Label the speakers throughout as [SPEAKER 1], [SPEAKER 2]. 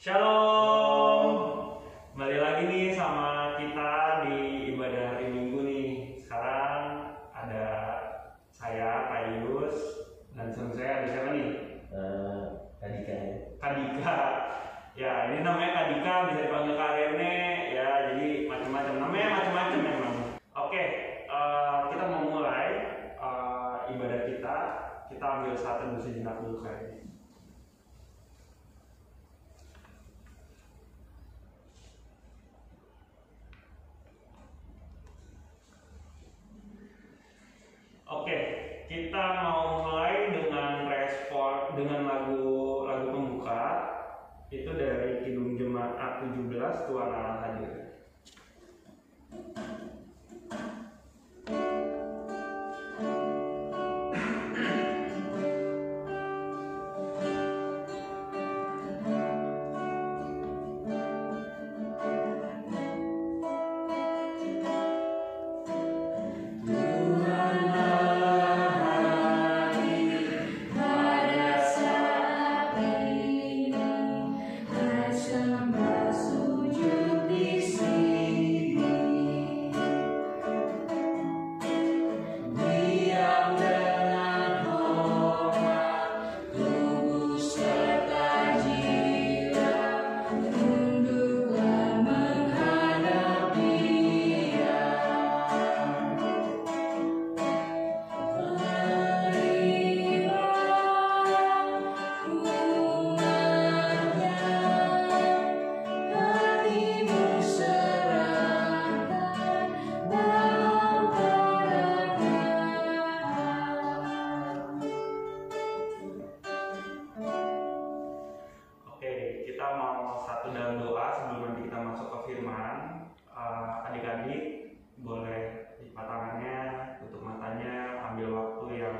[SPEAKER 1] Shalom, kembali lagi nih sama kita di ibadah hari Minggu nih. Sekarang ada saya, Pak Yus, dan sama saya ada siapa nih?
[SPEAKER 2] Kadika ya.
[SPEAKER 1] Kadika. Ya, ini namanya Kadika, bisa dipanggil Kak Rene. Ya, jadi macam-macam. Namanya macam-macam memang. Oke, kita mau mulai ibadah kita. Kita ambil saat teduh sejenak dulu kali ini. Oke, kita mau mulai dengan lagu pembuka. Itu dari Kidung Jemaat 17, Tuhan Allah Hadir. Adik-adik boleh lipat tangannya, tutup matanya, ambil waktu yang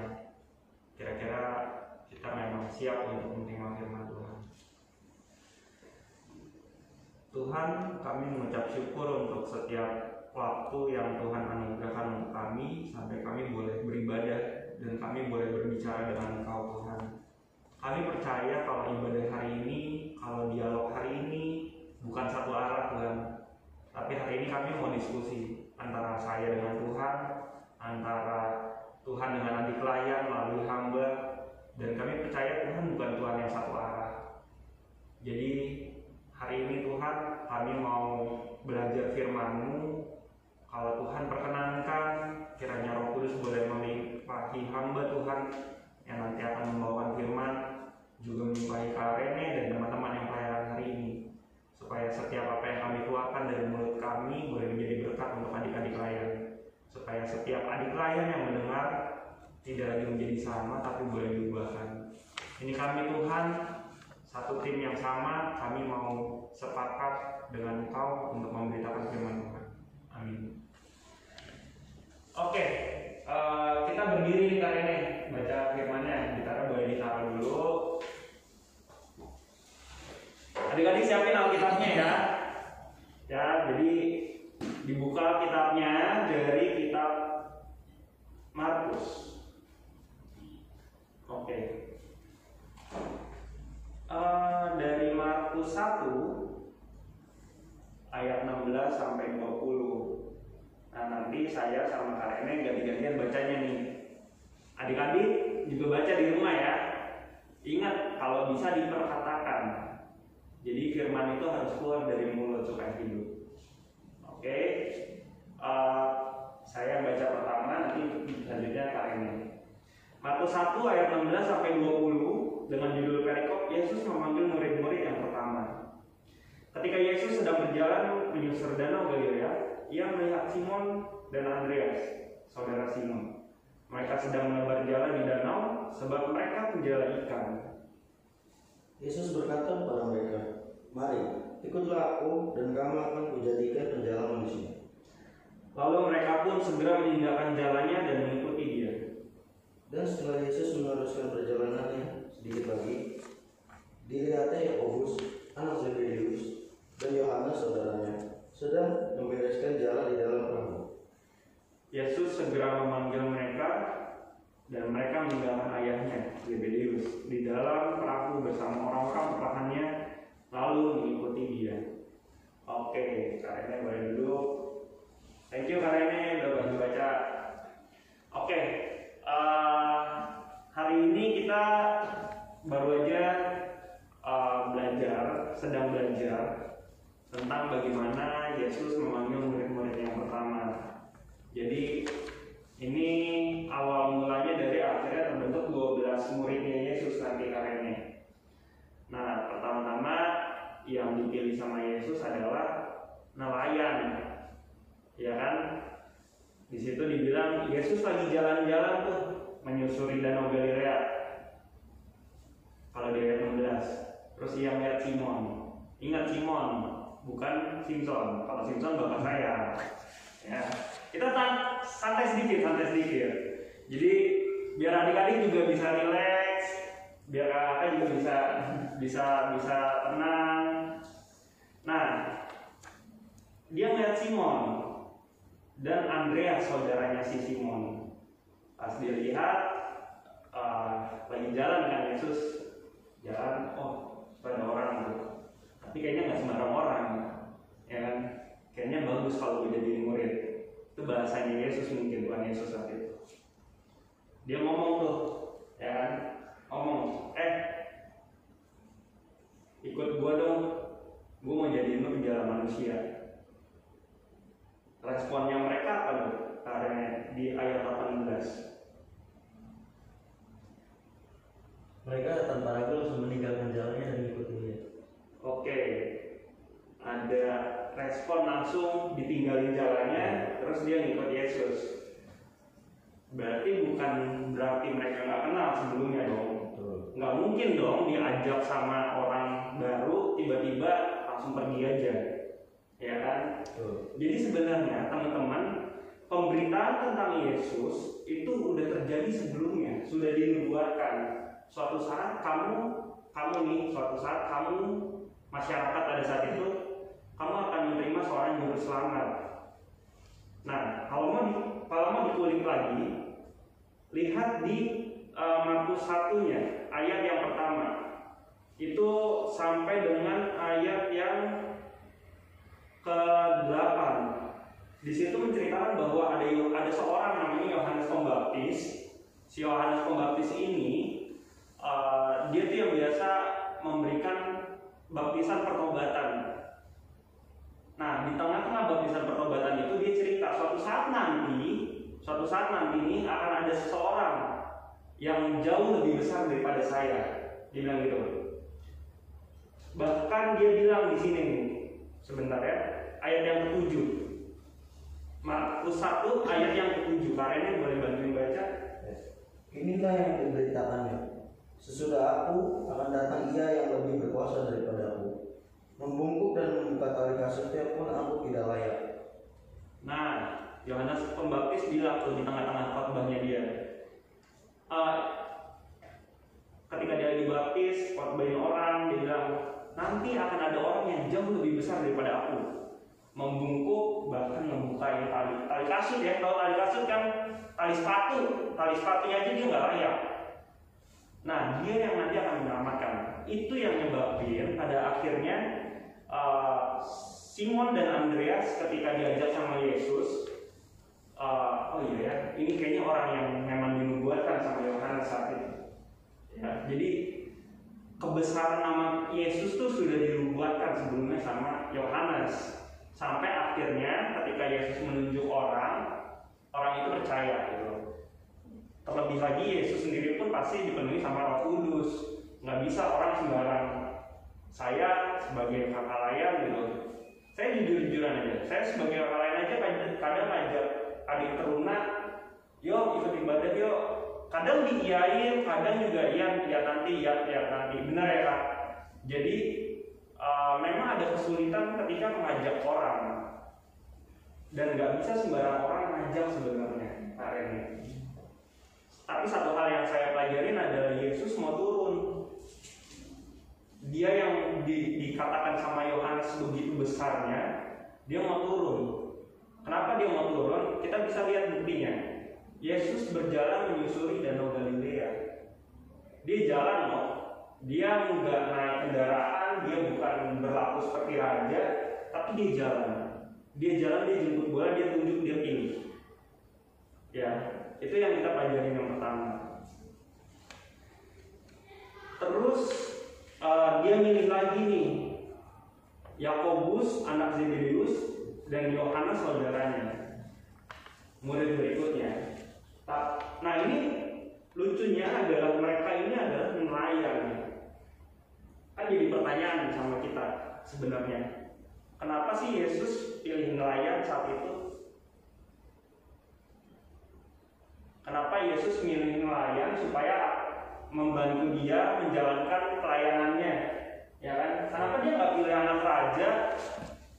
[SPEAKER 1] kira-kira kita memang siap untuk menerima firman Tuhan. Tuhan, kami mengucap syukur untuk setiap waktu yang Tuhan anugerahkan untuk kami, sampai kami boleh beribadah dan kami boleh berbicara dengan Engkau Tuhan. Kami percaya kalau ibadah hari ini, kalau dialog hari ini bukan satu arah Tuhan, tapi hari ini kami mau diskusi antara saya dengan Tuhan, antara Tuhan dengan adik layan melalui hamba, dan kami percaya Tuhan bukan Tuhan yang satu arah. Jadi hari ini Tuhan, kami mau belajar firman-Mu. Kalau Tuhan perkenankan, kiranya Roh Kudus boleh melimpahi hamba Tuhan yang nanti akan membawakan firman, juga melimpahi Kak Rene dan teman-teman yang pelayanan hari ini, supaya setiap apa yang kami keluarkan dari mulut kami boleh menjadi berkat untuk adik-adik layan, supaya setiap adik layan yang mendengar tidak lagi menjadi sama tapi boleh diubahkan. Ini kami Tuhan, satu tim yang sama, kami mau sepakat dengan Engkau untuk memberitakan firman Tuhan. Amin. Oke, kita berdiri nih kali ini baca firman-Nya. Gitarnya boleh ditaruh dulu. Adik-adik siapin Alkitabnya ya. Ya, jadi dibuka kitabnya dari kitab Markus. Oke. Dari Markus 1 ayat 16 sampai 20. Nah, nanti saya sama Kak Rene ganti-gantian bacanya nih. Adik-adik juga baca di rumah ya. Ingat, kalau bisa diperkatakan. Jadi firman itu harus keluar dari mulut supaya hidup. Oke, saya baca pertama, nanti selanjutnya Kak Rene. Markus 1 ayat 16 sampai 20 dengan judul perikop Yesus memanggil murid-murid yang pertama. Ketika Yesus sedang berjalan menyusur danau Galilea, ia melihat Simon dan Andreas, saudara Simon. Mereka sedang menebar jala di danau sebab mereka penjala ikan.
[SPEAKER 2] Yesus berkata kepada mereka, "Mari, ikutlah aku dan kamu akan kujadikan penjala manusia."
[SPEAKER 1] Lalu mereka pun segera meninggalkan jalannya dan mengikuti Dia.
[SPEAKER 2] Dan setelah Yesus meneruskan perjalanannya sedikit lagi, dilihatnya Yakobus, anak Zebedeus, dan Yohanes saudaranya, sedang membereskan jala di dalam perahu.
[SPEAKER 1] Yesus segera memanggil mereka dan mereka meninggalkan ayahnya Zebedeus di dalam perahu bersama orang-orang perahannya, lalu Karena boleh duduk. Thank you karena ini udah bantu baca. Oke, hari ini kita baru aja sedang belajar tentang bagaimana Yesus memanggil murid-murid yang pertama. Jadi ini awal mulanya dari akhirnya terbentuk 12 muridnya Yesus nanti karenanya. Nah, pertama-tama yang dipilih sama Yesus adalah nelayan, ya kan? Di situ dibilang Yesus lagi jalan-jalan tuh menyusuri Danau Galilea. Kalau di ayat 16, terus ia melihat Simon. Ingat Simon, bukan Simpson. Kalau Simpson bapak saya. Ya, kita santai sedikit. Jadi biar adik-adik juga bisa rileks, biar kakak juga bisa tenang. Nah, dia melihat Simon dan Andreas, saudaranya si Simon. Pas dia lihat lagi jalan kan Yesus jalan, ada orang tuh. Tapi kayaknya nggak sembarang orang, ya kan? Kayaknya bagus kalau gue jadi murid. Itu bahasanya Yesus mungkin, bukan Yesus saat itu. Dia ngomong tuh, ya kan? Ngomong, ikut gua dong. Gua mau jadiin lu penjala manusia. Responnya mereka apa tuh? Karena di ayat 18.
[SPEAKER 2] Mereka tanpa ragu langsung meninggalkan jalannya dan mengikuti dia.
[SPEAKER 1] Oke. Ada respon langsung ditinggalin jalannya, terus dia ngikut Yesus. Berarti bukan berarti mereka nggak kenal sebelumnya dong. Nggak mungkin dong diajak sama orang baru tiba-tiba langsung pergi aja, ya kan? Jadi sebenarnya teman-teman, pemberitaan tentang Yesus itu udah terjadi sebelumnya, sudah dinubuatkan. Suatu saat suatu saat kamu masyarakat pada saat itu kamu akan menerima seorang juru selamat. Nah, kalau mau dikulik lagi, lihat di Markus 1-nya, ayat yang pertama. Itu sampai dengan ayat yang ke-8. Di situ menceritakan bahwa ada seorang namanya Yohanes Pembaptis. Si Yohanes Pembaptis ini dia tuh yang biasa memberikan baptisan pertobatan. Nah, di tengah-tengah baptisan pertobatan itu dia cerita suatu saat nanti ini akan ada seseorang yang jauh lebih besar daripada saya. Dia bilang gitu. Bahkan dia bilang di sini nih, sebentar ya, ayat yang ke-7. Markus 1 ayat yang ke-7. Karenanya boleh bantuin baca.
[SPEAKER 2] Inilah yang diberitakannya. Sesudah aku akan datang ia yang lebih berkuasa daripada aku. Membungkuk dan membuka tali kasutnya pun aku tidak layak.
[SPEAKER 1] Nah, Yohanes Pembaptis bilang tuh di tengah-tengah khotbahnya dia. Ketika dia dibaptis, khotbahin orang, dia bilang, nanti akan ada orang yang jauh lebih besar daripada aku. Membungkuk, bahkan membuka tali kasut ya. Kalau tali kasut kan tali sepatunya aja dia nggak layak. Nah, dia yang nanti akan menyelamatkan. Itu yang nyebabin pada akhirnya Simon dan Andreas ketika diajak sama Yesus, ini kayaknya orang yang memang dinubuatkan sama Yohanes saat itu. Ya, jadi kebesaran nama Yesus tuh sudah dinubuatkan sebelumnya sama Yohanes. Sampai akhirnya ketika Yesus menunjuk orang itu percaya gitu. Terlebih lagi Yesus sendiri pun pasti dipenuhi sama Roh Kudus. Nggak bisa orang sembarang. Saya sebagai kakak layan gitu, saya jujur-jujuran aja. Saya sebagai kakak layan aja kadang ngajak adik teruna, yuk ikut ibadah yuk. Kadang diiyain, kadang juga ya nanti. Benar ya Kak? Jadi memang ada kesulitan ketika mengajak orang. Dan nggak bisa sembarang orang ngajak sebenarnya karena. Tapi satu hal yang saya pelajarin adalah Yesus mau turun. Dia yang dikatakan sama Yohanes begitu besarnya, dia mau turun. Kenapa dia mau turun? Kita bisa lihat buktinya. Yesus berjalan menyusuri Danau Galilea. Dia jalan loh. Dia nggak naik kendaraan, dia bukan berlaku seperti raja, tapi dia jalan. Dia jalan, dia jemput bola, dia tunjuk, dia pilih. Ya, itu yang kita pelajari yang pertama. Terus dia milih lagi nih, Yakobus anak Zebedeus dan Yohanes saudaranya, murid berikutnya. Nah ini lucunya adalah mereka ini adalah nelayan. Kan jadi pertanyaan sama kita sebenarnya, kenapa sih Yesus pilih nelayan saat itu? Kenapa Yesus milih nelayan supaya membantu dia menjalankan pelayanannya? Ya kan? Kenapa dia nggak pilih anak raja?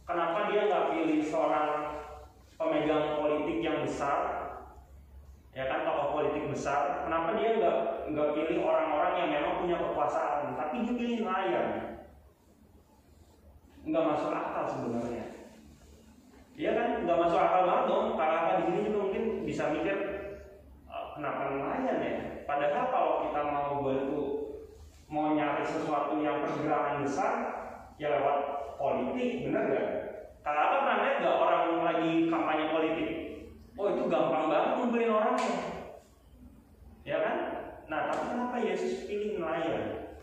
[SPEAKER 1] Kenapa dia nggak pilih seorang pemegang politik yang besar? Ya kan, tokoh politik besar. Kenapa dia nggak pilih orang-orang yang memang punya kekuasaan? Tapi dia pilih nelayan. Nggak masuk akal sebenarnya. Iya kan? Nggak masuk akal banget dong. Kakak di sini juga mungkin bisa mikir, kenapa nelayan ya? Padahal kalau kita mau nyari sesuatu yang pergerakan besar, ya lewat politik, bener gak? Kakak pernah lihat gak orang lagi kampanye politik? Oh itu gampang banget ngumpulin orangnya, ya kan? Nah tapi kenapa Yesus pilih nelayan?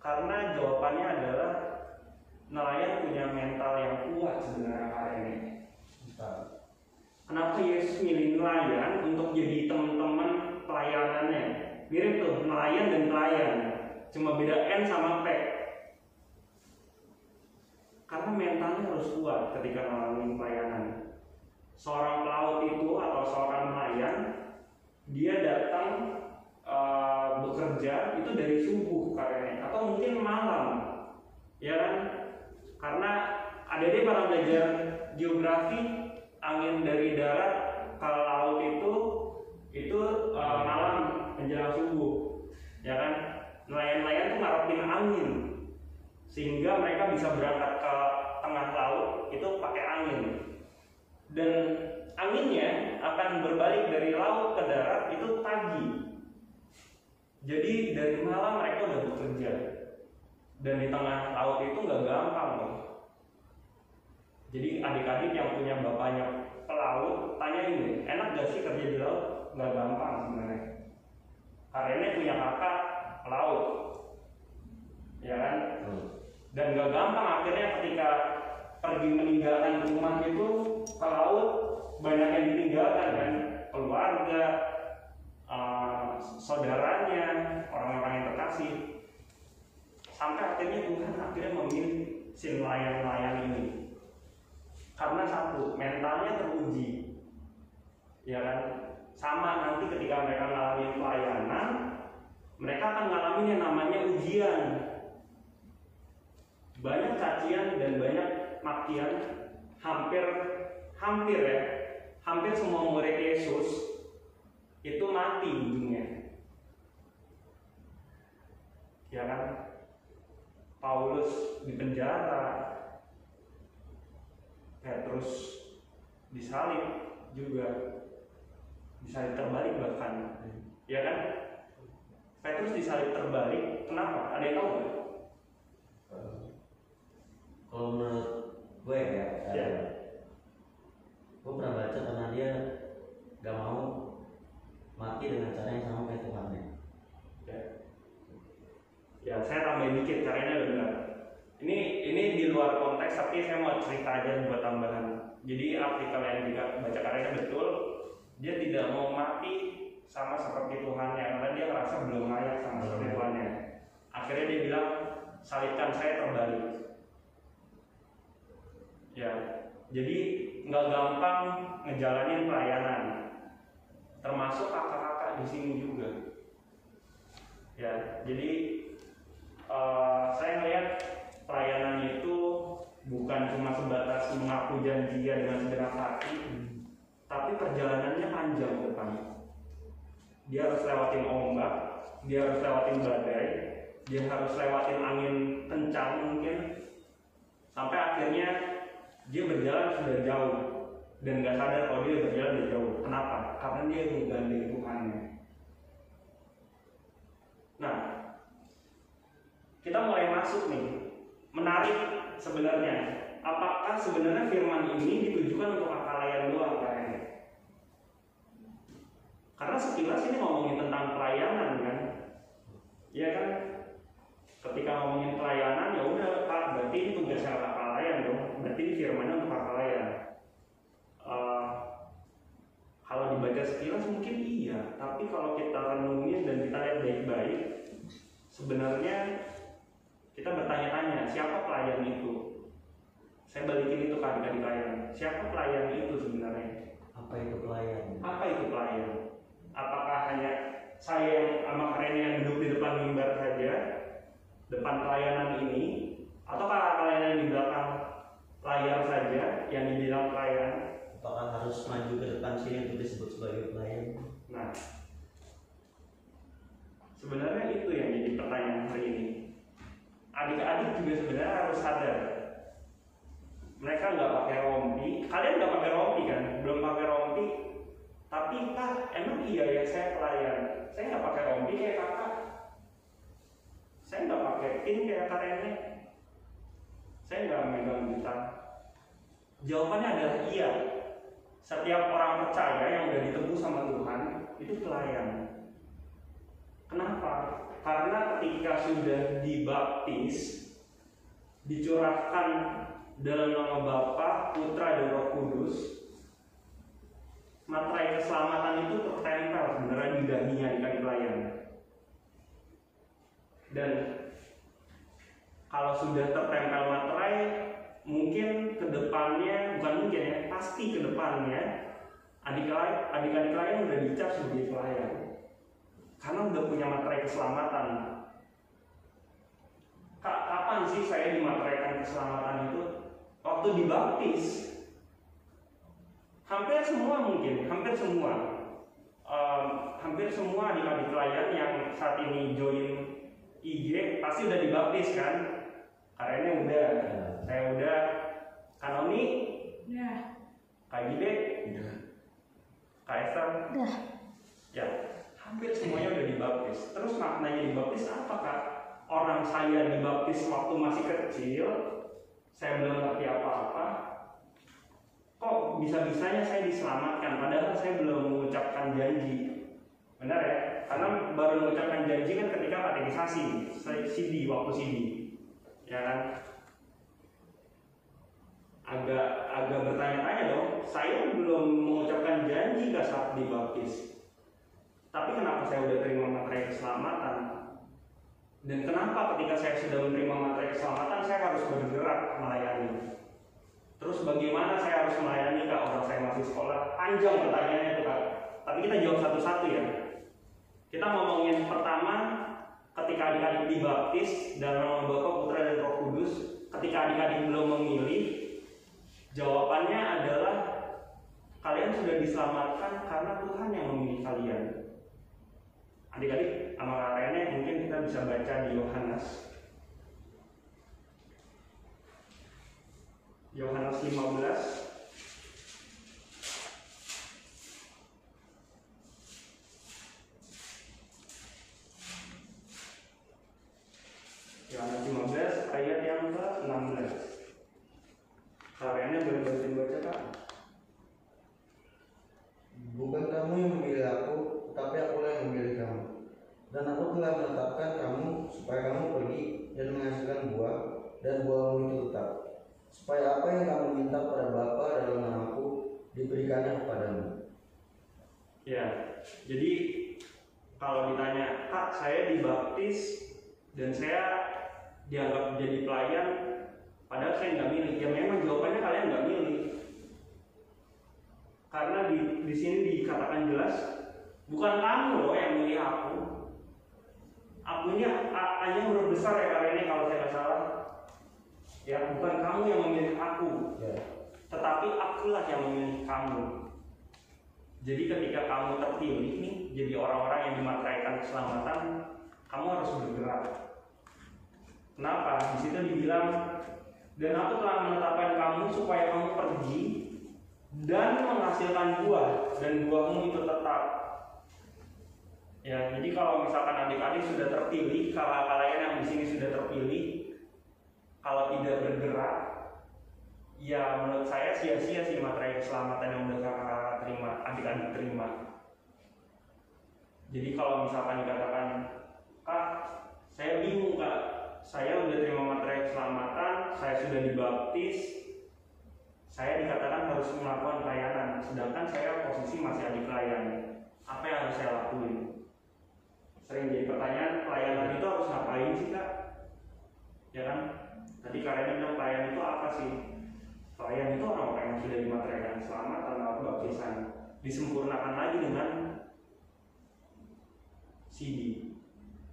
[SPEAKER 1] Karena jawabannya adalah nelayan punya mental yang kuat sebenarnya hari ini. Kenapa Yesus milih nelayan untuk jadi teman-teman pelayanannya? Mirip tuh, nelayan dan pelayan, cuma beda N sama P. Karena mentalnya harus kuat ketika ngalamin pelayanan. Seorang pelaut itu atau seorang nelayan, dia datang bekerja itu dari subuh kayaknya, atau mungkin malam, ya kan? Karena adik-adik pernah belajar geografi, angin dari darat ke laut itu malam menjelang subuh, ya kan? Nelayan-nelayan tuh ngarepin angin sehingga mereka bisa berangkat ke tengah laut itu pakai angin, dan anginnya akan berbalik dari laut ke darat itu pagi. Jadi dari malam mereka udah bekerja, dan di tengah laut itu nggak gampang loh. Jadi adik-adik yang punya bapaknya pelaut, tanyain deh, enak gak sih kerja di laut? Nggak gampang sebenarnya. Karena punya kakak pelaut, ya kan? Dan nggak gampang akhirnya ketika pergi meninggalkan rumah itu ke laut, banyak yang ditinggalkan kan, keluarga, saudaranya, orang-orang yang terkasih. Sampai akhirnya Tuhan memilih si nelayan-nelayan ini. Karena satu, mentalnya teruji, ya kan? Sama nanti ketika mereka ngalamin pelayanan, mereka akan ngalamin yang namanya ujian. Banyak cacian dan banyak makian, hampir semua murid Yesus itu mati ujungnya, ya kan? Paulus dipenjara, Petrus disalib juga, disalib terbalik bahkan, ya kan? Petrus disalib terbalik, kenapa? Ada yang tahu nggak?
[SPEAKER 2] Kalau menurut gue ya, gue pernah baca karena dia gak mau mati dengan cara yang sama kayak Tuhannya.
[SPEAKER 1] Ya, saya tambahin dikit caranya benar. Ini di luar konteks, tapi saya mau cerita aja buat tambahan. Jadi artikel yang baca karyanya betul, dia tidak mau mati sama seperti Tuhannya karena dia merasa belum layak sama seperti Tuhannya. Akhirnya dia bilang, salibkan saya terbalik. Ya, jadi nggak gampang ngejalanin pelayanan, termasuk kakak-kakak di sini juga. Ya, jadi saya melihat pelayanan itu bukan cuma sebatas mengaku janji dengan segenap hati, tapi perjalanannya panjang ke depan. Dia harus lewatin ombak, dia harus lewatin badai, dia harus lewatin angin kencang mungkin, sampai akhirnya dia berjalan sudah jauh dan nggak sadar kalau dia berjalan sudah jauh. Kenapa? Karena dia menggandeng Tuhannya. Nah, kita mulai masuk nih, menarik sebenarnya. apakah sebenarnya firman ini ditujukan untuk kalian doang kayaknya? Karena sekilas ini ngomongin tentang pelayanan kan, ya kan? Ketika ngomongin pelayanan ya udah Kak, berarti ini tugasnya kakak layan dong, berarti ini firmannya untuk kakak layan. Kalau dibaca sekilas mungkin iya, tapi kalau kita renungin dan kita lihat baik-baik, sebenarnya kita bertanya-tanya siapa pelayan itu. Saya balikin itu ke adik-adik layan, siapa pelayan itu sebenarnya?
[SPEAKER 2] Apa itu pelayan?
[SPEAKER 1] Apa itu pelayan? Apakah hanya saya yang sama kalian yang duduk di depan mimbar saja, depan pelayanan ini, atau kalian di belakang layar saja yang dibilang pelayan?
[SPEAKER 2] Apakah harus maju ke depan sini untuk disebut sebagai pelayan?
[SPEAKER 1] Nah, sebenarnya itu yang jadi pertanyaan hari ini. Adik-adik juga sebenarnya harus sadar. Mereka nggak pakai rompi, kalian nggak pakai rompi kan? Belum pakai rompi, tapi Kak, emang iya ya saya pelayan. Saya nggak pakai rompi kayak kakak. Saya nggak pakai pin kayak Kak Rene. Saya nggak megang gitar. Jawabannya adalah iya. Setiap orang percaya yang udah ditebus sama Tuhan itu pelayan. Kenapa? Karena ketika sudah dibaptis, dicurahkan dalam nama Bapa, Putra, dan Roh Kudus, materai keselamatan itu tertempel sebenarnya di dahinya ikan pelayan. Dan kalau sudah tertempel materai, mungkin kedepannya, bukan mungkin ya, pasti kedepannya adik-adik lain udah dicap sebagai pelayan karena udah punya materai keselamatan. Kak, kapan sih saya dimateraikan keselamatan itu? Waktu dibaptis. Hampir semua mungkin, hampir semua adik-adik layan yang saat ini join IG pasti udah dibaptis kan? Karena udah, saya udah, Kanoni,
[SPEAKER 3] Udah.
[SPEAKER 1] Kak Gide, Kak Esther,
[SPEAKER 3] Udah.
[SPEAKER 1] ya, hampir semuanya udah dibaptis. Terus maknanya dibaptis apa Kak? Orang saya dibaptis waktu masih kecil, saya belum ngerti apa-apa. Kok bisa-bisanya saya diselamatkan? Padahal saya belum mengucapkan janji. Benar ya? Karena baru mengucapkan janji kan ketika katekisasi, waktu CD, ya kan? Agak bertanya-tanya dong. Saya belum mengucapkan janji gak saat dibaptis. Tapi kenapa saya udah terima materai keselamatan? Dan kenapa ketika saya sudah menerima materai keselamatan saya harus bergerak melayani? Terus bagaimana saya harus melayani Kak? Orang saya masih sekolah. Panjang pertanyaannya tuh Kak. Tapi kita jawab satu-satu ya. Kita ngomongin pertama, ketika adik-adik dibaptis dalam nama Bapa, Putra, dan Roh Kudus. Ketika adik-adik belum memilih, jawabannya adalah kalian sudah diselamatkan karena Tuhan yang memilih kalian. Adik-adik sama karenanya mungkin kita bisa baca di Yohanes 15. Yohanes 15 ayat yang ke-16. Karenanya boleh bantuin baca Kak?
[SPEAKER 2] Bukan kamu yang memilih aku, tetapi akulah yang memilih kamu. Dan aku telah menetapkan kamu supaya kamu pergi dan menghasilkan buah, dan buahmu itu tetap. Supaya apa yang kamu minta pada Bapa dalam namaku diberikannya kepadamu.
[SPEAKER 1] Ya, jadi kalau ditanya, Kak saya dibaptis dan saya dianggap jadi pelayan, padahal saya nggak milih. Ya memang jawabannya kalian nggak milih. Karena di sini dikatakan jelas, bukan kamu loh yang milih aku. Aku ini hanya huruf besar ya kali ini kalau saya nggak salah. Ya, bukan kamu yang memilih aku, tetapi akulah yang memilih kamu. Jadi ketika kamu terpilih nih, jadi orang-orang yang dimateraikan keselamatan, kamu harus bergerak. Kenapa? Di situ dibilang, dan aku telah menetapkan kamu supaya kamu pergi dan menghasilkan buah, dan buahmu itu tetap. Ya, jadi kalau misalkan adik-adik sudah terpilih, kalau kalian yang di sini sudah terpilih, kalau tidak bergerak, ya menurut saya sia-sia sih materi keselamatan yang udah kakak terima, adik-adik terima. Jadi kalau misalkan dikatakan, Kak, saya bingung Kak, saya udah terima materi keselamatan, saya sudah dibaptis, saya dikatakan harus melakukan pelayanan, sedangkan saya posisi masih adik pelayan. Apa yang harus saya lakuin? Sering jadi pertanyaan, pelayanan itu harus ngapain sih Kak? Ya kan? Tadi Kak Reni bilang pelayan itu apa sih? Pelayan itu orang-orang yang sudah dimaterikan keselamatan atau baptisan, disempurnakan lagi dengan CD,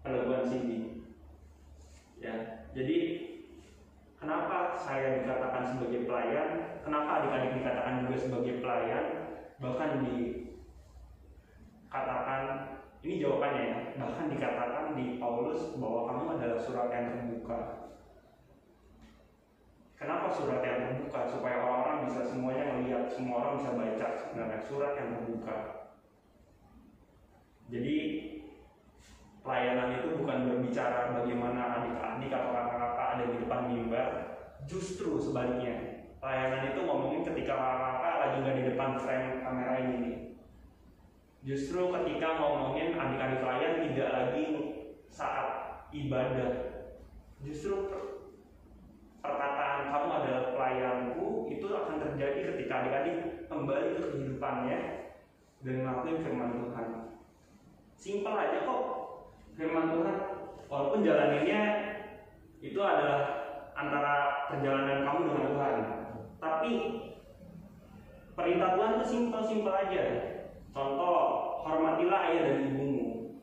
[SPEAKER 1] peneguhan CD. Ya, jadi kenapa saya dikatakan sebagai pelayan? Kenapa adik-adik dikatakan juga sebagai pelayan? Bahkan dikatakan, ini jawabannya ya, bahkan dikatakan di Paulus bahwa kamu adalah surat yang terbuka. Kenapa surat yang terbuka? Supaya orang-orang bisa semuanya melihat, semua orang bisa baca sebenarnya surat yang terbuka. Jadi pelayanan itu bukan berbicara bagaimana adik-adik atau kakak-kakak ada di depan mimbar. Justru sebaliknya, pelayanan itu ngomongin ketika kakak lagi nggak di depan frame kamera ini nih. Justru ketika ngomongin adik-adik pelayan tidak lagi saat ibadah. Justru perkataan kamu adalah pelayanku itu akan terjadi ketika adik-adik kembali ke kehidupannya dan ngelakuin firman Tuhan. Simpel aja kok firman Tuhan, walaupun jalaninnya itu adalah antara perjalanan kamu dengan Tuhan, tapi perintah Tuhan itu simpel-simpel aja. Contoh, hormatilah ayah dan ibumu.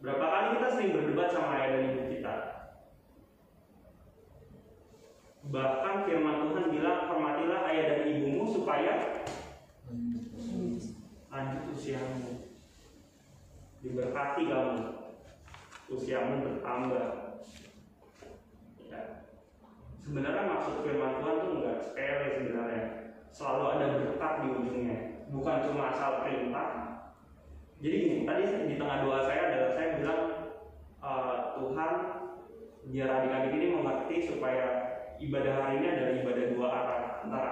[SPEAKER 1] Berapa kali kita sering berdebat sama ayah dan ibu kita? Bahkan firman Tuhan bilang, hormatilah ayah dan ibumu supaya lanjut usiamu, diberkati kamu, usiamu bertambah. Ya. Sebenarnya maksud firman Tuhan itu enggak sepele sebenarnya. Selalu ada berkat di ujungnya, bukan cuma asal perintah. Jadi gini, tadi di tengah doa saya adalah saya bilang Tuhan biar adik-adik ini mengerti supaya ibadah hari ini adalah ibadah dua arah, antara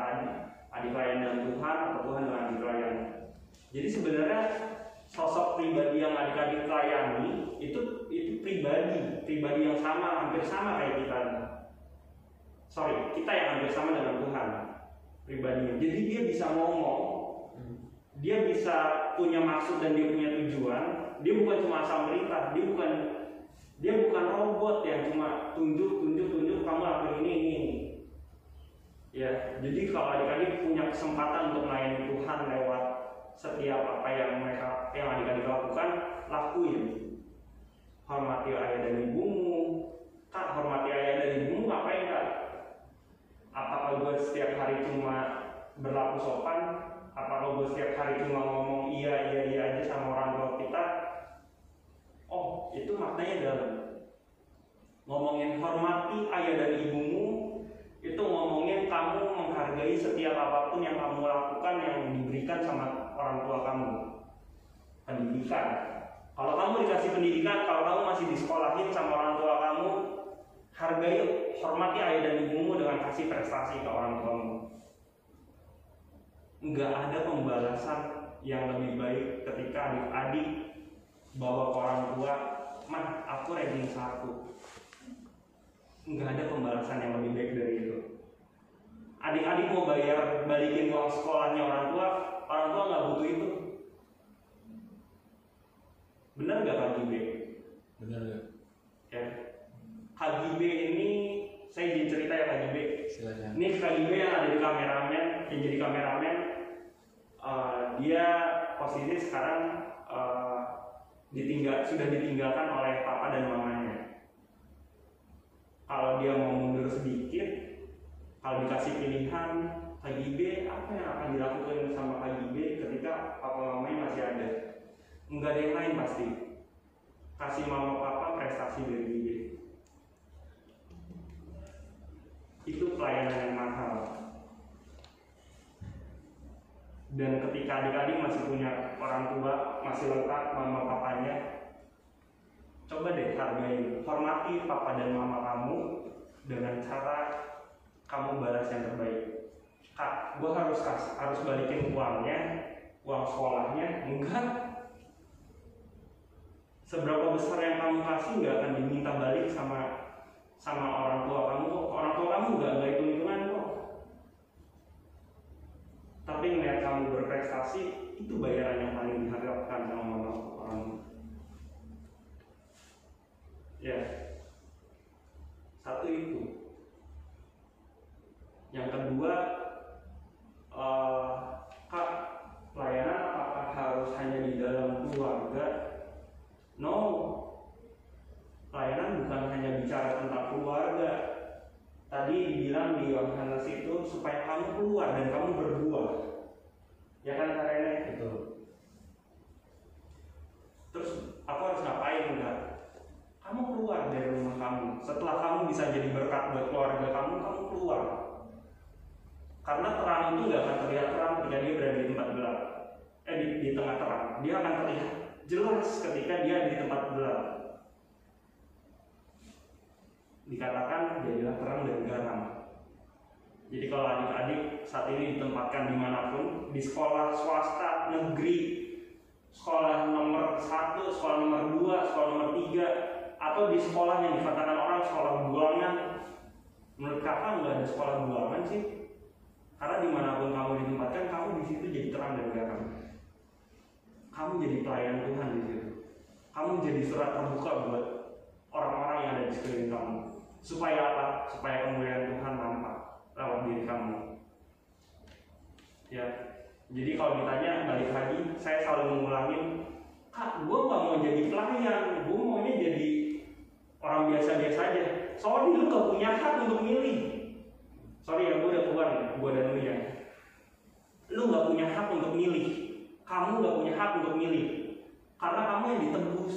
[SPEAKER 1] adik pelayan dengan Tuhan atau Tuhan dengan adik pelayan. Jadi sebenarnya sosok pribadi yang adik-adik layani itu pribadi yang sama, hampir sama kayak kita. Kita yang hampir sama dengan Tuhan pribadinya. Jadi dia bisa ngomong, dia bisa punya maksud dan dia punya tujuan. Dia bukan cuma asal merintah, dia bukan robot yang cuma tunjuk kamu lakuin ini. Ya, jadi kalau adik-adik punya kesempatan untuk melayani Tuhan lewat setiap apa yang adik-adik lakukan, lakuin. Hormati ayah dan ibumu. Kak, hormati ayah dan ibumu ngapain Kak? Apakah gue setiap hari cuma berlaku sopan? Apakah gue setiap hari cuma ngomong iya aja sama orang tua kita? Oh, itu maknanya dalam. Ngomongin hormati ayah dan ibumu, itu ngomongin kamu menghargai setiap apapun yang kamu lakukan yang diberikan sama orang tua kamu. Pendidikan. Kalau kamu dikasih pendidikan, kalau kamu masih disekolahin sama orang tua kamu, hargai, hormati ayah dan ibumu dengan kasih prestasi ke orang tuamu. Enggak ada pembalasan yang lebih baik ketika adik-adik bawa ke orang tua, "Mah, aku ranking 1." Enggak ada pembalasan yang lebih baik dari itu. Adik-adik mau balikin uang sekolahnya orang tua nggak butuh itu. Benar nggak KGB?
[SPEAKER 3] Benar nggak?
[SPEAKER 1] Ya. KGB ini saya izin cerita ya KGB.
[SPEAKER 3] Silakan.
[SPEAKER 1] Ini KGB yang ada di kameramen, yang jadi kameramen. Dia posisi sekarang sudah ditinggalkan oleh papa dan mamanya. Kalau dia mau mundur sedikit, kalau dikasih pilihan KGB, apa yang akan dilakukan sama KGB ketika papa mamanya masih ada? Enggak ada yang lain pasti. Kasih mama papa prestasi dari dia. Itu pelayanan yang mahal. Dan ketika adik-adik masih punya orang tua, masih lengkap mama papanya, coba deh hargai, hormati papa dan mama kamu dengan cara kamu balas yang terbaik. Kak, gue harus balikin uangnya, uang sekolahnya. Enggak. Seberapa besar yang kamu kasih nggak akan diminta balik sama orang tua kamu kok. Orang tua kamu nggak hitung-hitungan kok. Tapi ngeliat kamu berprestasi, itu bayaran yang paling diharapkan sama orang. Ya, satu itu. Yang kedua, Kak, pelayanan apakah harus hanya di dalam keluarga? No, pelayanan bukan hanya bicara tentang keluarga. Tadi dibilang di Yohanes itu supaya kamu keluar dan kamu berbuah. Ya kan Kak Rene?
[SPEAKER 2] Betul.
[SPEAKER 1] Terus aku harus ngapain Kak? Kamu keluar dari rumah kamu. Setelah kamu bisa jadi berkat buat keluarga kamu keluar. Karena terang itu nggak akan terlihat terang ketika dia berada di tempat gelap. Di tengah terang. Dia akan terlihat jelas ketika dia di tempat gelap. Dikatakan jadilah terang dan garam. Jadi kalau adik-adik saat ini ditempatkan dimanapun, di sekolah swasta, negeri, sekolah nomor 1, sekolah nomor 2, sekolah nomor 3, atau di sekolah yang dikatakan orang sekolah buangan, menurut kakak nggak ada sekolah buangan sih? Karena dimanapun kamu ditempatkan, kamu di situ jadi terang dan garam. Kamu jadi pelayan Tuhan di situ. Kamu jadi surat terbuka buat orang-orang yang ada di sekeliling kamu. Supaya apa? Supaya kemuliaan Tuhan nampak lewat diri kamu. Ya. Jadi kalau ditanya balik lagi, saya selalu mengulangin, Kak, gue gak mau jadi pelayan, gue maunya jadi orang biasa-biasa aja. Soalnya lu gak punya hak untuk milih. Sorry ya, gue udah keluar nih, gue dan lu ya. Lu gak punya hak untuk milih. Kamu gak punya hak untuk milih. Karena kamu yang ditebus.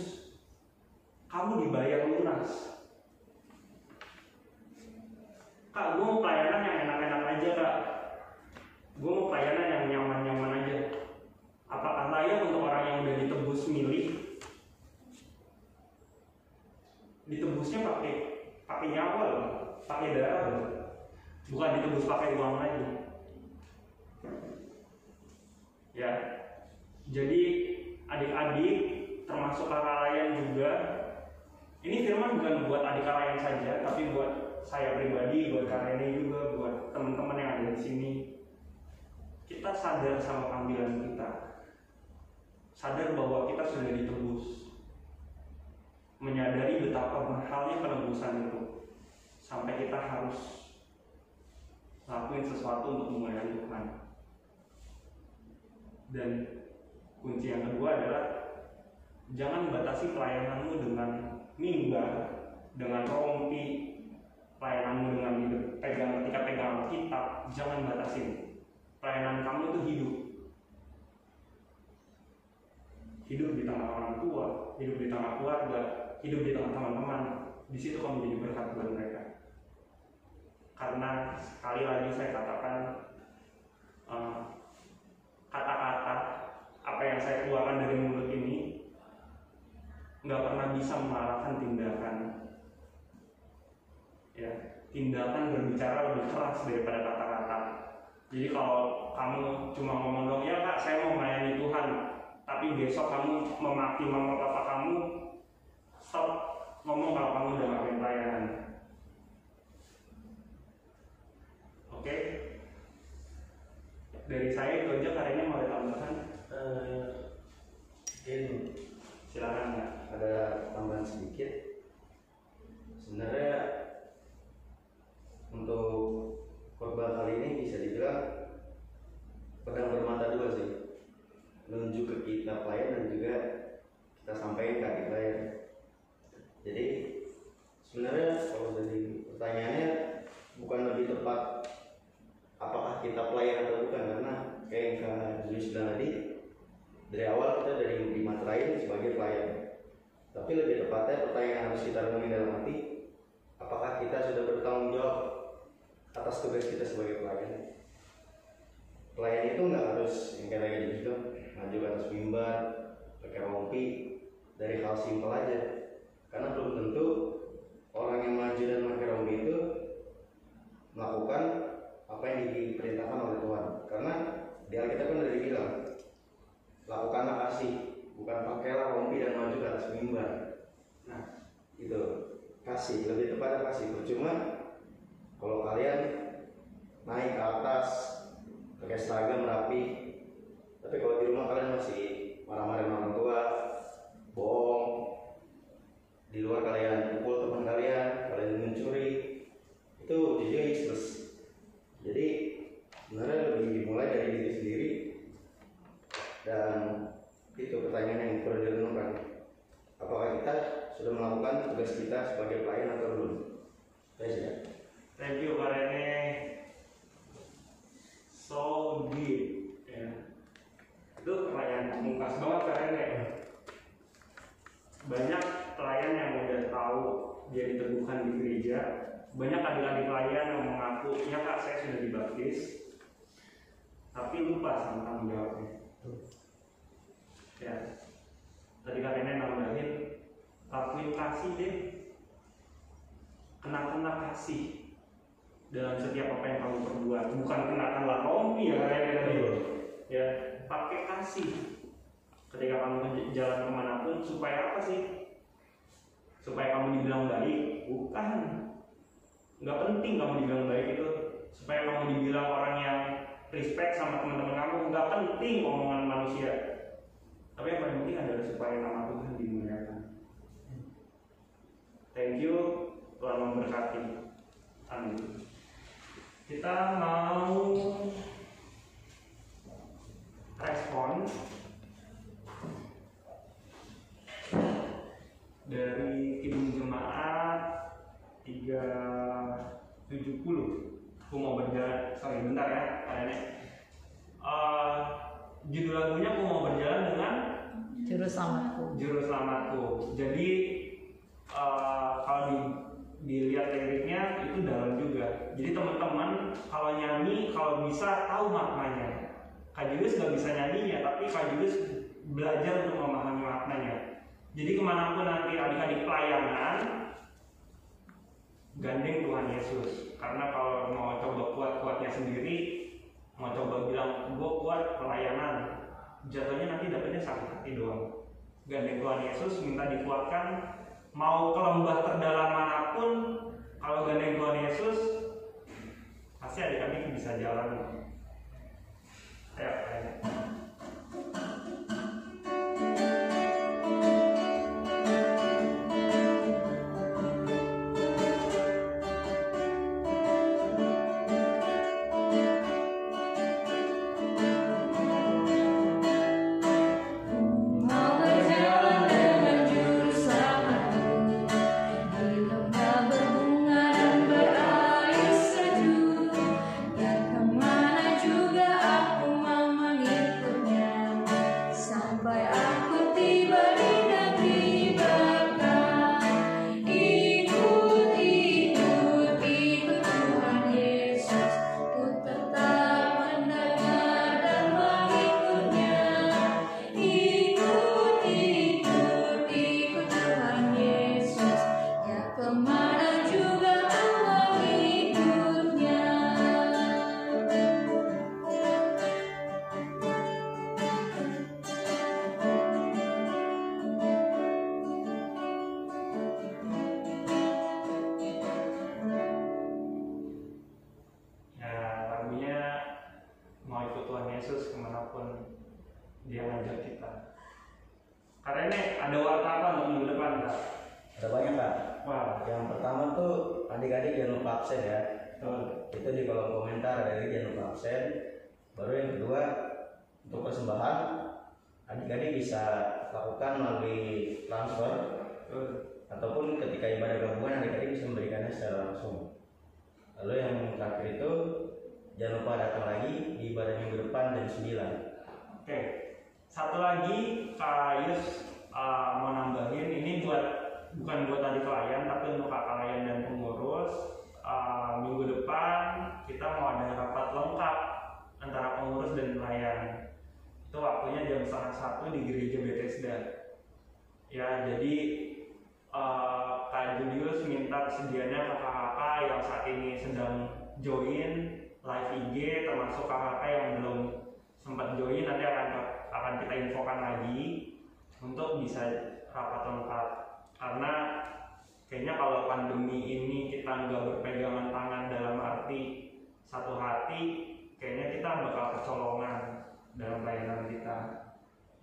[SPEAKER 1] Kamu dibayar lunas. Kak, gue mau pelayanan yang enak-enak aja Kak. Gue mau pelayanan yang nyaman-nyaman aja. Apakah layak untuk orang yang udah ditebus milih? Ditebusnya pakai nyawa loh, pakai darah loh. Bukan ditebus pakai uang lagi. Ya. Jadi adik-adik termasuk kakak layan juga. Ini firman bukan buat adik kalian saja, tapi buat saya pribadi, buat kalian juga, buat teman-teman yang ada di sini. Kita sadar sama panggilan kita, sadar bahwa kita sudah ditebus, menyadari betapa mahalnya penebusan itu, sampai kita harus lakuin sesuatu untuk memuliakan Tuhan. Dan kunci yang kedua adalah jangan batasi pelayananmu dengan mimbar, dengan rompi, pelayananmu dengan ketika pegang kitab. Jangan batasi. Pelayanan kamu itu hidup di tengah orang tua, hidup di tengah keluarga, hidup di tengah teman-teman. Di situ kamu jadi berkat buat mereka. Karena sekali lagi saya katakan, kata-kata apa yang saya keluarkan dari mulut ini nggak pernah bisa mengalahkan tindakan. Ya, tindakan berbicara lebih keras daripada kata-kata. Jadi kalau kamu cuma ngomong dong, ya Kak, saya mau melayani Tuhan, tapi besok kamu memaki mama papa kamu, stop ngomong kalau kamu udah ngapain pelayanan. Oke? Dari saya itu aja. Karenanya mau ada tambahan?
[SPEAKER 2] Mungkin
[SPEAKER 1] Silakan Kak.
[SPEAKER 2] ada tambahan sedikit. Sebenarnya untuk khotbah kali ini bisa dibilang pedang bermata dua sih, menunjuk ke kita pelayan dan juga kita sampaikan ke adik pelayan. Jadi sebenarnya kalau dari pertanyaannya bukan lebih tepat apakah kita pelayan atau bukan, karena kayak yang Kak Julius bilang tadi, dari awal kita dari dimaterain sebagai pelayan. Tapi lebih tepatnya pertanyaan yang harus kita renungi dalam hati, apakah kita sudah bertanggung jawab atas tugas kita sebagai pelayan. Pelayan itu nggak harus yang kayak tadi gitu, maju ke atas mimbar, pakai rompi, dari hal simpel aja. Karena belum tentu orang yang maju dan pakai rompi itu melakukan kita kasih. Percuma kalau kalian naik ke atas pakai seragam rapi, tapi kalau di rumah kalian masih marah-marahin orang tua, bohong, di luar kalian pukul teman kalian mencuri, itu jujur useless. Jadi sebenarnya lebih dimulai dari diri sendiri, dan itu pertanyaan yang perlu direnungkan. Apakah kita sudah melakukan tugas kita sebagai pelayan atau belum?
[SPEAKER 1] Thank you Pak Rene. So deep. Ya. Itu pertanyaan pamungkas banget Pak Rene. Banyak pelayan yang udah tahu dia diteguhkan di gereja. Banyak adik-adik pelayan yang mengaku, ya Kak saya sudah dibaptis, tapi lupa sama tanggung jawabnya. Ya, tadi Kak Rene nambahin, lakuin kasih deh, kena kasih dalam setiap apa yang kamu perbuat. Bukan kenakanlah rompi ya Kak Rene tadi. Ya, pakai kasih ketika kamu jalan kemanapun. Supaya apa sih? Supaya kamu dibilang baik? Bukan. Nggak penting kamu dibilang baik itu. Supaya kamu dibilang orang yang respect sama teman-teman kamu. Nggak penting omongan manusia. Tapi yang paling penting adalah supaya nama Tuhan dimuliakan. Thank you, Tuhan memberkati. Amin. Kita mau respon dari Kidung Jemaat 370. Aku mau berjalan, sorry bentar ya kayaknya. Judul lagunya aku mau berjalan dengan
[SPEAKER 3] Juru Selamatku.
[SPEAKER 1] Juru Selamatku. Jadi kalau dilihat liriknya itu dalam juga. Jadi teman-teman kalau nyanyi kalau bisa tahu maknanya. Kak Julius nggak bisa nyanyinya, tapi Kak Julius belajar untuk memahami maknanya. Jadi kemanapun nanti adik-adik pelayanan, gandeng Tuhan Yesus. Karena kalau mau coba kuat-kuatnya sendiri, mau coba bilang gue kuat pelayanan, jatuhnya nanti dapetnya sakit hati doang. Gandeng Tuhan Yesus, minta dikuatkan. Mau ke lembah terdalam manapun, kalau gandeng Tuhan Yesus, pasti adik-adik bisa jalan. Ayo, ayo. Dia ngajak kita. Karena ini ada warna apa untuk minggu depan Kak?
[SPEAKER 2] Ada banyak Kak.
[SPEAKER 1] Wah.
[SPEAKER 2] Yang pertama tuh adik-adik jangan lupa absen ya. Itu di kolom komentar adik-adik jangan lupa absen. Baru yang kedua, untuk persembahan adik-adik bisa lakukan melalui transfer. Ataupun ketika ibadah gabungan adik-adik bisa memberikannya secara langsung. Lalu yang terakhir itu jangan lupa datang lagi di ibadah minggu depan jam 9.
[SPEAKER 1] Oke. Satu lagi Kak Yus mau nambahin, ini bukan buat adik pelayan tapi untuk kakak layan dan pengurus. Minggu depan kita mau ada rapat lengkap antara pengurus dan pelayan. Itu waktunya jam 12:30 di gereja Bethesda. Ya, jadi Kak Julius minta kesediaannya kakak-kakak yang saat ini sedang join live IG, termasuk kakak-kakak yang belum sempat join, nanti akan kita infokan lagi untuk bisa rapat lengkap. Karena Kayaknya kalau pandemi ini kita nggak berpegangan tangan dalam arti satu hati, kayaknya kita bakal kecolongan dalam pelayanan kita.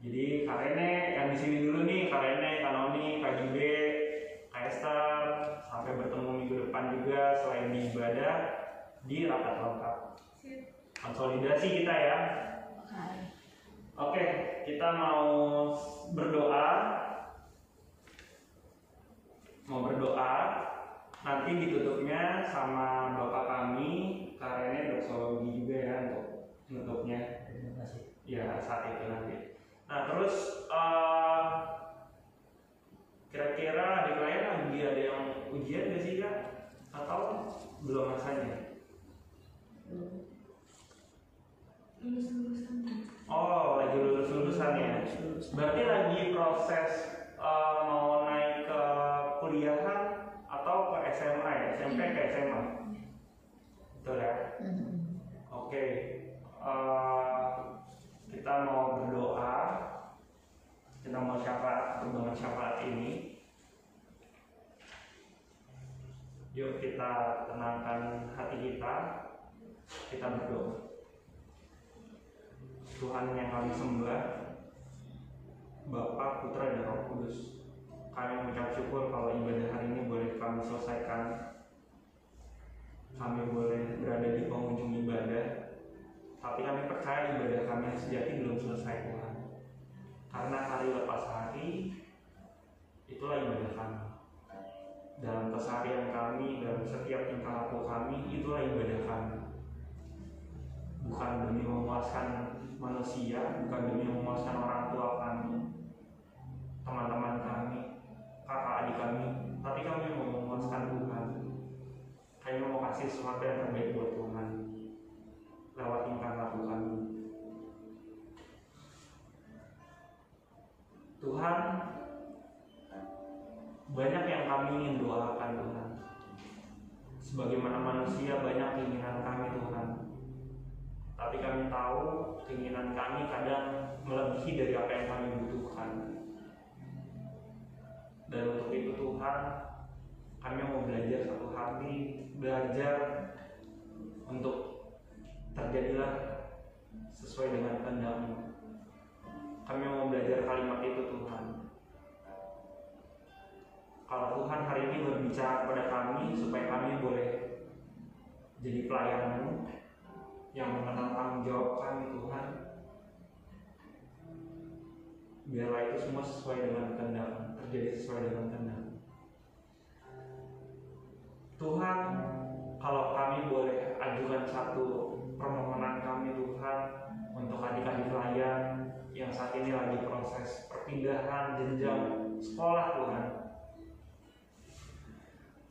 [SPEAKER 1] Jadi Kak Rene yang di sini dulu nih, Kak Rene, Kak Noni, Kak Gibe, Kak Esther, sampai bertemu minggu depan juga selain di ibadah di rapat lengkap. Konsolidasi kita ya. Oke, kita mau berdoa. Nanti ditutupnya sama Bapak kami, Kak Rene doksologi juga ya untuk tutupnya.
[SPEAKER 4] Terima kasih.
[SPEAKER 1] Ya saat itu nanti. Nah terus kira-kira adik lain lagi ada yang ujian gak sih Kak? Atau belum masanya?
[SPEAKER 5] Lulus-lulusan.
[SPEAKER 1] Oh lagi lulus-lulusan ya? Berarti lagi proses mau naik ke kuliahan atau ke SMA ya? SMP ke SMA? Betul ya? Oke. Kita mau berdoa, kita mau berbangun syafaat ini. Yuk kita tenangkan hati kita berdoa. Tuhan yang kami sembah, Bapa, Putra, dan Roh Kudus, kami mengucap syukur kalau ibadah hari ini boleh kami selesaikan. Kami boleh berada di penghujung ibadah, tapi kami percaya ibadah kami yang sejati belum selesai Tuhan. Karena hari lepas hari, itulah ibadah kami. Dalam keseharian kami, dalam setiap tingkah laku kami, itulah ibadah kami. Bukan demi memuaskan manusia, bukan demi memuaskan orang tua kami, teman-teman kami, kakak adik kami, tapi kami mau memuaskan Tuhan. Kami mau kasih sesuatu yang terbaik buat Tuhan lewat tingkah laku kami. Tuhan, banyak yang kami ingin doakan Tuhan. Sebagaimana manusia banyak keinginan kami Tuhan, tapi kami tahu keinginan kami kadang melebihi dari apa yang kami butuhkan. Dan untuk itu Tuhan, kami mau belajar satu hati, belajar untuk terjadilah sesuai dengan kehendak-Mu. Kami mau belajar kalimat itu Tuhan. Kalau Tuhan hari ini berbicara kepada kami supaya kami boleh jadi pelayan-Mu yang mengenal tanggung jawab kami Tuhan, biarlah itu semua sesuai dengan kehendak, terjadi sesuai dengan kehendak Tuhan. Kalau kami boleh ajukan satu permohonan kami Tuhan untuk adik-adik pelayan yang saat ini lagi proses perpindahan jenjang sekolah Tuhan,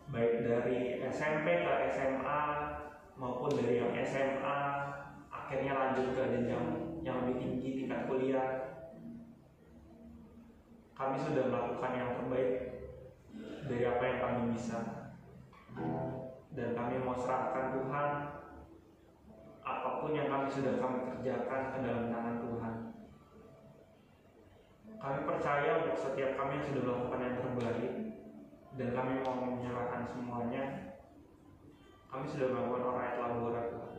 [SPEAKER 1] baik dari SMP ke SMA maupun dari yang SMA akhirnya lanjut ke jenjang yang lebih tinggi tingkat kuliah. Kami sudah melakukan yang terbaik dari apa yang kami bisa, dan kami mau serahkan Tuhan apapun yang sudah kami kerjakan ke dalam tangan Tuhan. Kami percaya untuk setiap kami yang sudah melakukan yang terbaik, dan kami mau menyerahkan semuanya. Kami sudah melakukan orait labora Tuhan,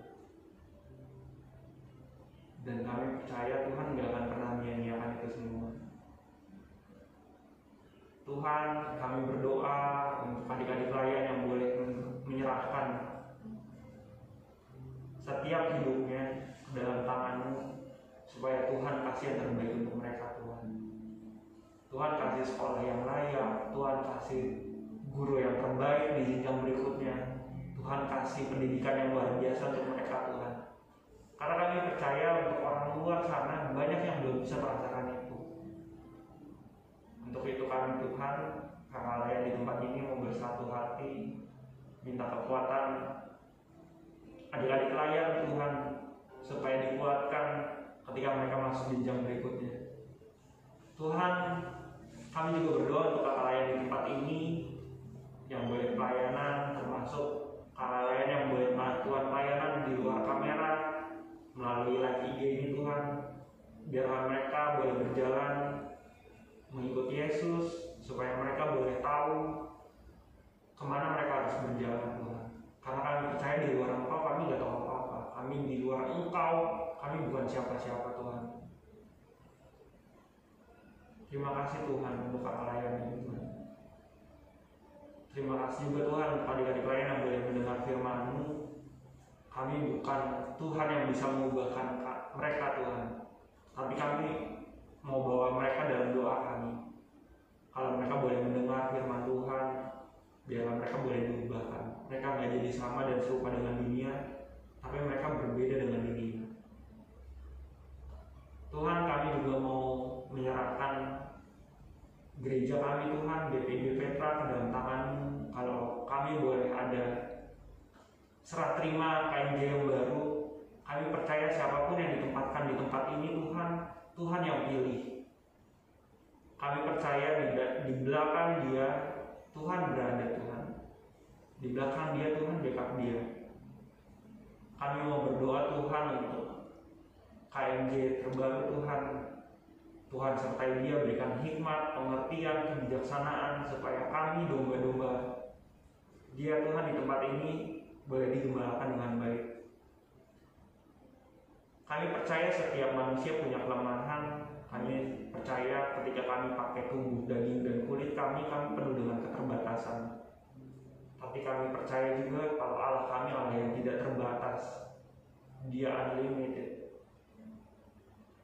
[SPEAKER 1] dan kami percaya Tuhan gak akan pernah menyia-nyiakan itu semua. Tuhan, kami berdoa untuk adik-adik pelayan yang boleh menyerahkan setiap hidupnya ke dalam tangan-Mu, supaya Tuhan kasih yang terbaik untuk mereka Tuhan. Tuhan kasih sekolah yang layak, Tuhan kasih guru yang terbaik di jenjang berikutnya, Tuhan kasih pendidikan yang luar biasa untuk mereka Tuhan. Karena kami percaya untuk orang luar sana banyak yang belum bisa merasakan itu. Untuk itu kami Tuhan, kakak layan di tempat ini mau bersatu hati, minta kekuatan adik-adik layan Tuhan, supaya dikuatkan ketika mereka masuk jenjang berikutnya. Tuhan, kami juga berdoa untuk kakak layan di tempat ini yang boleh pelayanan, termasuk kakak layan yang boleh melakukan pelayanan di luar kamera melalui live IG ini Tuhan. Biarlah mereka boleh berjalan mengikuti Yesus, supaya mereka boleh tahu bukan siapa-siapa Tuhan. Terima kasih Tuhan untuk kakak layan ini Tuhan. Terima kasih juga Tuhan untuk adik-adik lain yang boleh mendengar firman-Mu. Kami bukan Tuhan yang bisa mengubahkan mereka Tuhan, tapi kami mau bawa mereka dalam doa kami. Kalau mereka boleh mendengar firman Tuhan, biarlah mereka boleh diubahkan. Mereka nggak jadi sama dan serupa dengan dunia, tapi mereka berbeda dengan dunia. Tuhan, kami juga mau menyerahkan gereja kami Tuhan, BPD Petra ke dalam tangan-Mu. Kalau kami boleh ada serah terima KMJ yang baru, kami percaya siapapun yang ditempatkan di tempat ini Tuhan, Tuhan yang pilih. Kami percaya di belakang dia Tuhan berada Tuhan. Di belakang dia Tuhan, backup dia. Kami mau berdoa Tuhan untuk KMJ terbaru Tuhan. Tuhan sertai dia, berikan hikmat, pengertian, kebijaksanaan supaya kami domba-domba dia Tuhan di tempat ini boleh digembalakan dengan baik. Kami percaya setiap manusia punya kelemahan. Kami percaya ketika kami pakai tubuh, daging, dan kulit kami penuh dengan keterbatasan. Tapi kami percaya juga kalau Allah kami Allah yang tidak terbatas. Dia unlimited.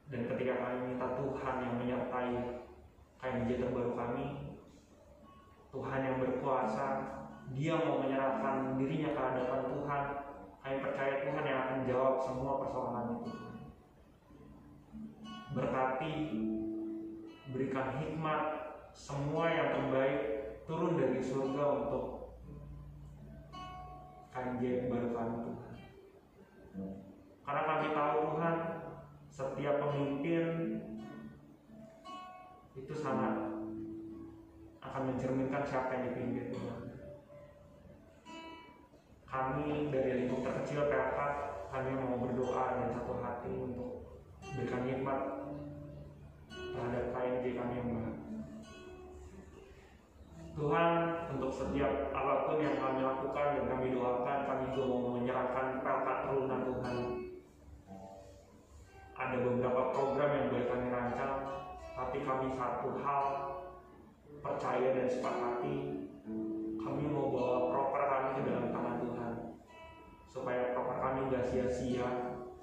[SPEAKER 1] Dan ketika kami minta Tuhan yang menyertai KMJ terbaru kami, Tuhan yang berkuasa, Dia mau menyerahkan dirinya ke hadapan Tuhan. Kami percaya Tuhan yang akan jawab semua persoalan itu. Berkati, berikan hikmat, semua yang terbaik turun dari surga untuk KMJ baru kami Tuhan. Karena kami tahu Tuhan, setiap pemimpin itu sangat akan mencerminkan siapa yang dipimpin Tuhan. Kami dari lingkup terkecil PLK, kami mau berdoa dan satu hati untuk berikan hikmat terhadap KMJ kami yang baru. Tuhan, untuk setiap apapun yang kami lakukan dan kami doakan, kami juga mau menyerahkan PLK Turunan Tuhan. Ada beberapa program yang boleh kami rancang, tapi kami satu hal percaya dan sepakati, kami mau bawa proper kami ke dalam tangan Tuhan, supaya proper kami gak sia-sia,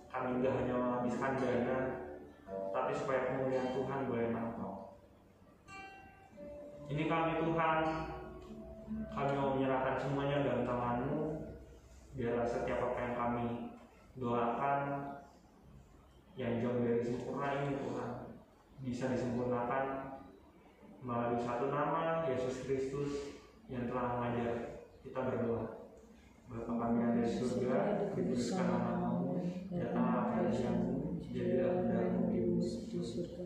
[SPEAKER 1] kami gak hanya menghabiskan dana, tapi supaya kemuliaan Tuhan boleh nampak. Ini kami Tuhan, kami mau menyerahkan semuanya dalam tangan-Mu. Biarlah setiap apa yang kami doakan yang jauh dari sempurna ini Tuhan bisa disempurnakan melalui satu nama Yesus Kristus yang telah mengajar kita berdoa. Bapa kami yang ada di surga, dikuduskan nama-Mu, datanglah kerajaan-Mu, jadilah kehendak-Mu di bumi seperti di surga.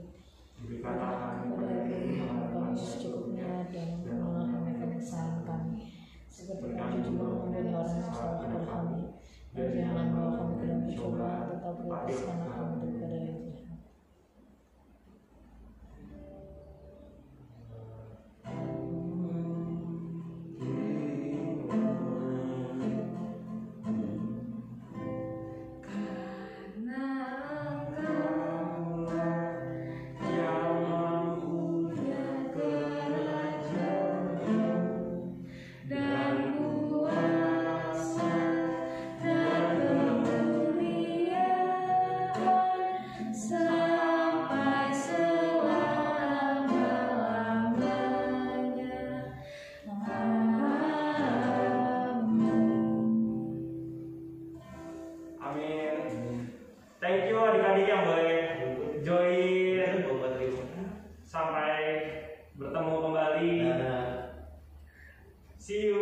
[SPEAKER 1] Berikanlah kami pada hari kami secukupnya, dan ampunilah kami kesalahan kami, seperti kami juga mengampuni orang yang salah kepada kami. Dan jangan bawa kami ke dalam pencobaan, tetapi lepaskanlah kami daripada yang jahat. Thank you adik-adik yang boleh join. Sampai bertemu kembali. See you.